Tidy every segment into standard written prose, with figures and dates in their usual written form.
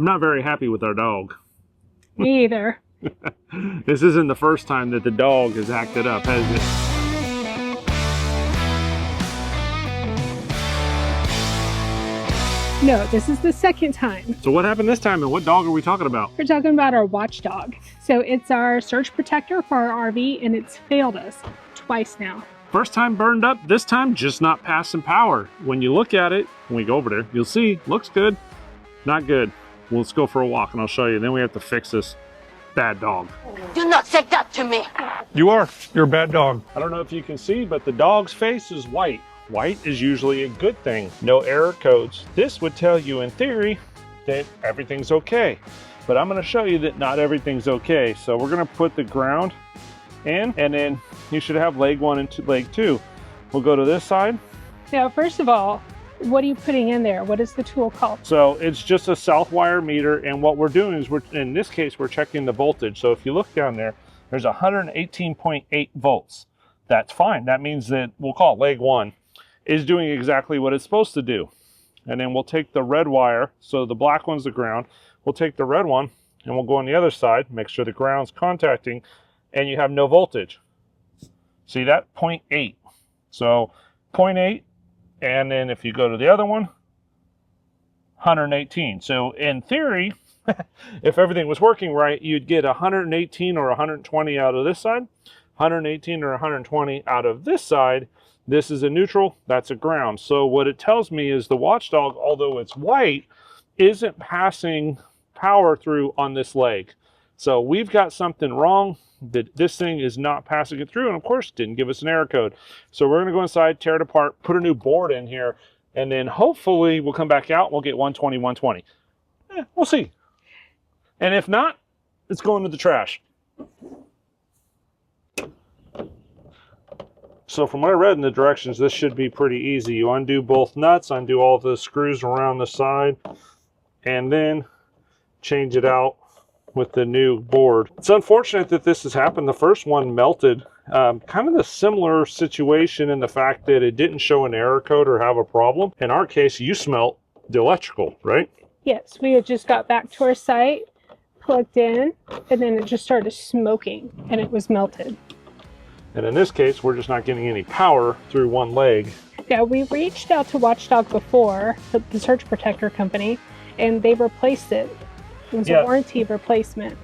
I'm not very happy with our dog. Me either. This isn't the first time that the dog has acted up, has it? No, this is the second time. So what happened this time, and what dog are we talking about? We're talking about our watchdog. So it's our surge protector for our RV, and it's failed us twice now. First time burned up, this time just not passing power. When you look at it, when we go over there, you'll see, looks good, not good. Well, let's go for a walk and I'll show you. Then we have to fix this bad dog. Do not say that to me. You are. You're a bad dog. I don't know if you can see, but the dog's face is white. White is usually a good thing. No error codes. This would tell you in theory that everything's okay. But I'm going to show you that not everything's okay. So we're going to put the ground in, and then you should have leg 1 and leg 2. We'll go to this side. Now, first of all, what are you putting in there? What is the tool called? So it's just a south wire meter, and what we're doing is in this case, we're checking the voltage. So if you look down there, there's 118.8 volts. That's fine. That means that we'll call it leg 1 is doing exactly what it's supposed to do. And then we'll take the red wire, so the black one's the ground. We'll take the red one and we'll go on the other side, make sure the ground's contacting, and you have no voltage. See that? 0.8. So 0.8, and then if you go to the other one, 118. So in theory, if everything was working right, you'd get 118 or 120 out of this side, 118 or 120 out of this side. This is a neutral, that's a ground. So what it tells me is the watchdog, although it's white, isn't passing power through on this leg. So we've got something wrong, that this thing is not passing it through, and of course didn't give us an error code. So we're gonna go inside, tear it apart, put a new board in here, and then hopefully we'll come back out and we'll get 120, 120. We'll see. And if not, it's going to the trash. So from what I read in the directions, this should be pretty easy. You undo both nuts, undo all the screws around the side, and then change it out with the new board. It's unfortunate that this has happened. The first one melted. Kind of a similar situation in the fact that it didn't show an error code or have a problem. In our case, you smelt the electrical, right? Yes, we had just got back to our site, plugged in, and then it just started smoking, and it was melted. And in this case, we're just not getting any power through one leg. Yeah, we reached out to Watchdog before, the surge protector company, and they replaced it. It was a warranty replacement.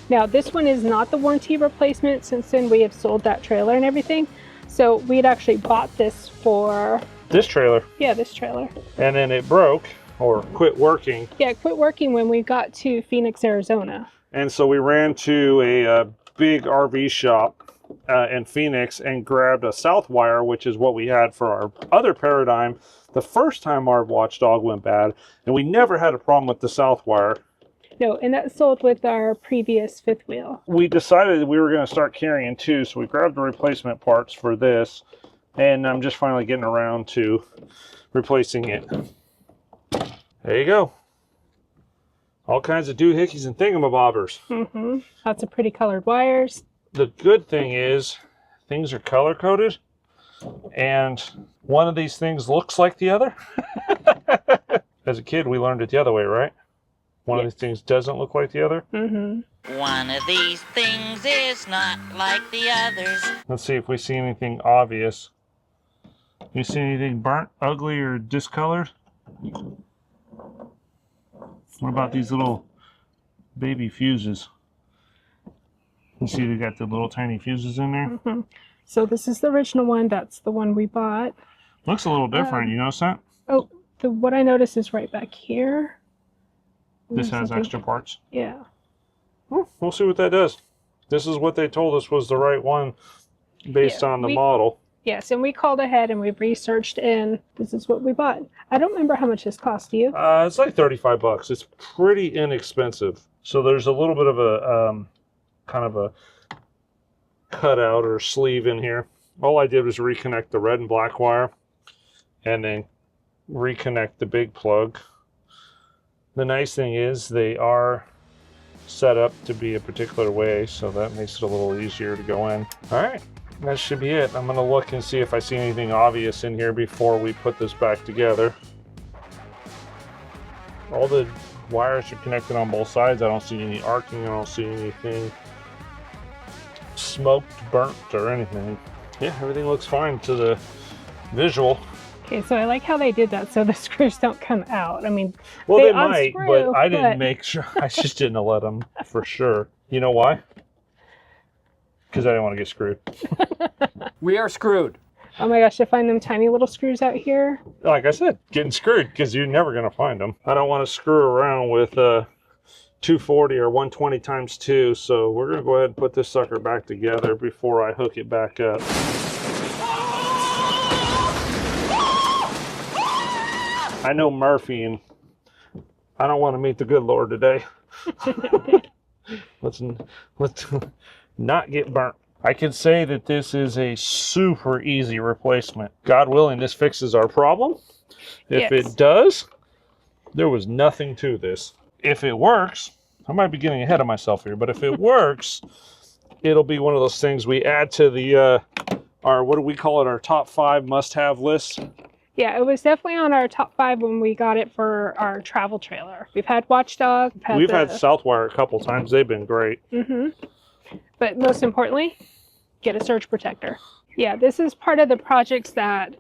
Now, this one is not the warranty replacement, since then we have sold that trailer and everything. So we had actually bought this for... This trailer? Yeah, this trailer. And then it broke, or quit working. Yeah, it quit working when we got to Phoenix, Arizona. And so we ran to a big RV shop in Phoenix and grabbed a south wire, which is what we had for our other Paradigm the first time our watchdog went bad, and we never had a problem with the south wire. No, and that sold with our previous fifth wheel. We decided we were going to start carrying two, so we grabbed the replacement parts for this, and I'm just finally getting around to replacing it. There you go. All kinds of doohickeys and thingamabobbers. Mm-hmm. Lots of pretty colored wires. The good thing is things are color coded, and one of these things looks like the other. As a kid, we learned it the other way, right? One of these things doesn't look like the other. Mm-hmm. One of these things is not like the others. Let's see if we see anything obvious. You see anything burnt, ugly, or discolored? What about these little baby fuses? You see they got the little tiny fuses in there? Mm-hmm. So this is the original one. That's the one we bought. Looks a little different. You notice that? Oh, what I noticed is right back here. This has extra parts? Yeah. Well, we'll see what that does. This is what they told us was the right one based on the model. Yes, and we called ahead and we researched, and this is what we bought. I don't remember how much this cost you. It's like 35 bucks. It's pretty inexpensive. So there's a little bit of a kind of a cutout or sleeve in here. All I did was reconnect the red and black wire and then reconnect the big plug. The nice thing is they are set up to be a particular way, so that makes it a little easier to go in. All right, that should be it. I'm going to look and see if I see anything obvious in here before we put this back together. All the Wires are connected on both sides. I don't see any arcing. I don't see anything smoked, burnt, or anything. Yeah, everything looks fine to the visual. Okay, so I like how they did that so the screws don't come out. I mean, Well, they might, unscrew, but I didn't make sure. I just didn't let them for sure. You know why? Because I didn't want to get screwed. We are screwed. Oh my gosh, to find them tiny little screws out here. Like I said, getting screwed because you're never going to find them. I don't want to screw around with 240 or 120 times 2, so we're going to go ahead and put this sucker back together before I hook it back up. I know Murphy, and I don't want to meet the good Lord today. Let's not get burnt. I can say that this is a super easy replacement. God willing, this fixes our problem. If Yes. it does, there was nothing to this. If it works, I might be getting ahead of myself here, but if it works, it'll be one of those things we add to the, our, what do we call it, our top 5 must-have list. Yeah, it was definitely on our top 5 when we got it for our travel trailer. We've had Watchdog. We've had Southwire a couple times. They've been great. But most importantly, get a surge protector. Yeah, this is part of the projects that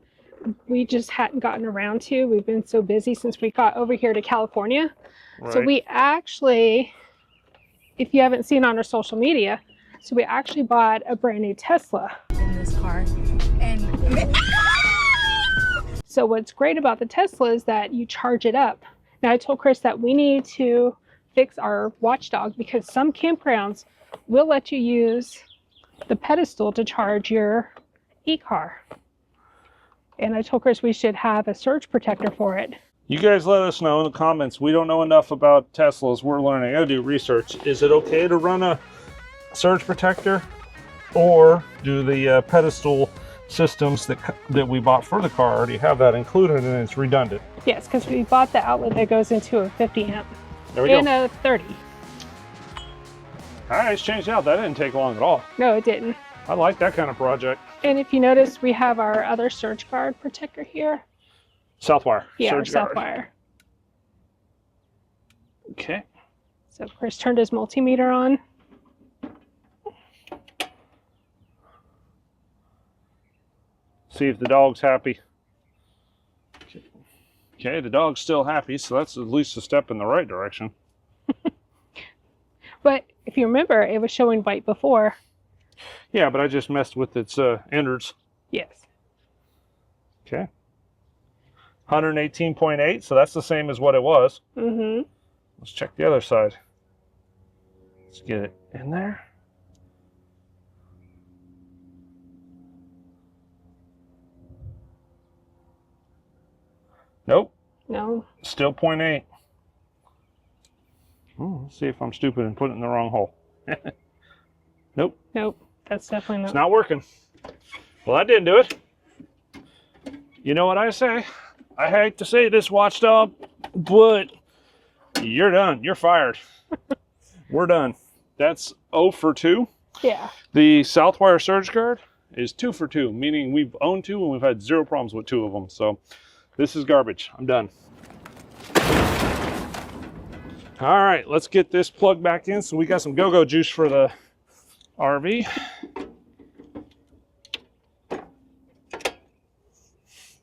we just hadn't gotten around to. We've been so busy since we got over here to California. Right. So we actually, if you haven't seen on our social media, so we actually bought a brand new Tesla. In this car. And So what's great about the Tesla is that you charge it up. Now I told Chris that we need to fix our Watchdog because some campgrounds will let you use the pedestal to charge your e-car. And I told Chris we should have a surge protector for it. You guys let us know in the comments. We don't know enough about Teslas. We're learning. I gotta do research. Is it okay to run a surge protector, or do the pedestal systems that we bought for the car already have that included and it's redundant? Yes, because we bought the outlet that goes into a 50 amp There we and go. a 30. All right, it's changed out. That didn't take long at all. No, it didn't. I like that kind of project. And if you notice, we have our other surge guard protector here. Southwire. Yeah, surge our guard. Southwire. Okay. So Chris turned his multimeter on. See if the dog's happy. Okay, the dog's still happy, so that's at least a step in the right direction. But if you remember, it was showing white before. Yeah, but I just messed with its innards. Yes. Okay. 118.8, so that's the same as what it was. Mm-hmm. Let's check the other side. Let's get it in there. Nope, No. still 0.8. Let's see if I'm stupid and put it in the wrong hole. Nope, Nope. That's definitely not. it's not working. Well, that didn't do it. You know what I say? I hate to say this, Watchdog, but you're done. You're fired. We're done. That's 0 for 2. Yeah. The Southwire Surge Guard is 2 for 2, meaning we've owned 2 and we've had 0 problems with 2 of them. So this is garbage. I'm done. All right, let's get this plugged back in. So we got some go-go juice for the RV.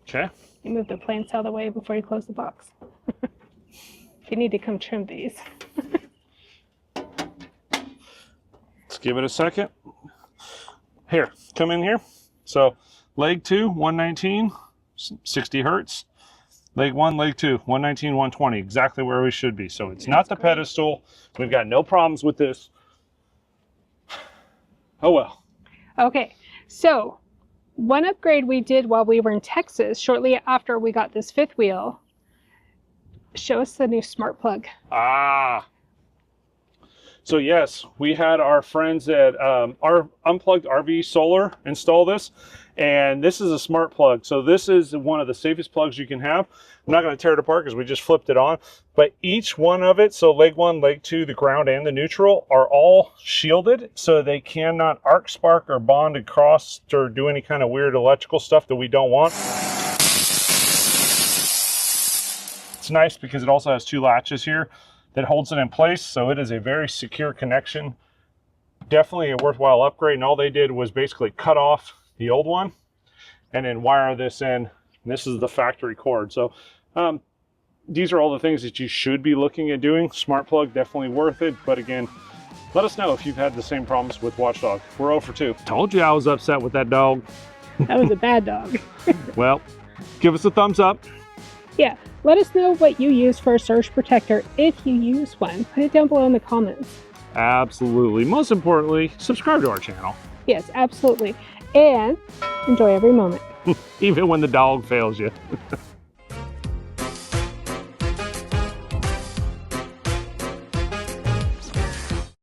Okay. You move the plants out of the way before you close the box. You need to come trim these. Let's give it a second. Here, come in here. So leg 2, 119, 60 hertz. Leg 1, leg 2, 119, 120, exactly where we should be. So it's not the pedestal. We've got no problems with this. Oh well. Okay, so one upgrade we did while we were in Texas, shortly after we got this fifth wheel, show us the new smart plug. Ah. So yes, we had our friends at our Unplugged RV Solar install this, and this is a smart plug. So this is one of the safest plugs you can have. I'm not going to tear it apart because we just flipped it on, but each one of it, so leg 1, leg 2, the ground and the neutral, are all shielded, so they cannot arc spark or bond across or do any kind of weird electrical stuff that we don't want. It's nice because it also has 2 latches here. that holds it in place, so it is a very secure connection. Definitely a worthwhile upgrade, and all they did was basically cut off the old one and then wire this in. This is the factory cord. So these are all the things that you should be looking at doing. Smart plug, definitely worth it. But again, let us know if you've had the same problems with Watchdog. We're 0 for 2. Told you I was upset with that dog. That was a bad dog. Well, give us a thumbs up. Yeah, let us know what you use for a surge protector if you use one. Put it down below in the comments. Absolutely. Most importantly, subscribe to our channel. Yes, absolutely. And enjoy every moment. Even when the dog fails you.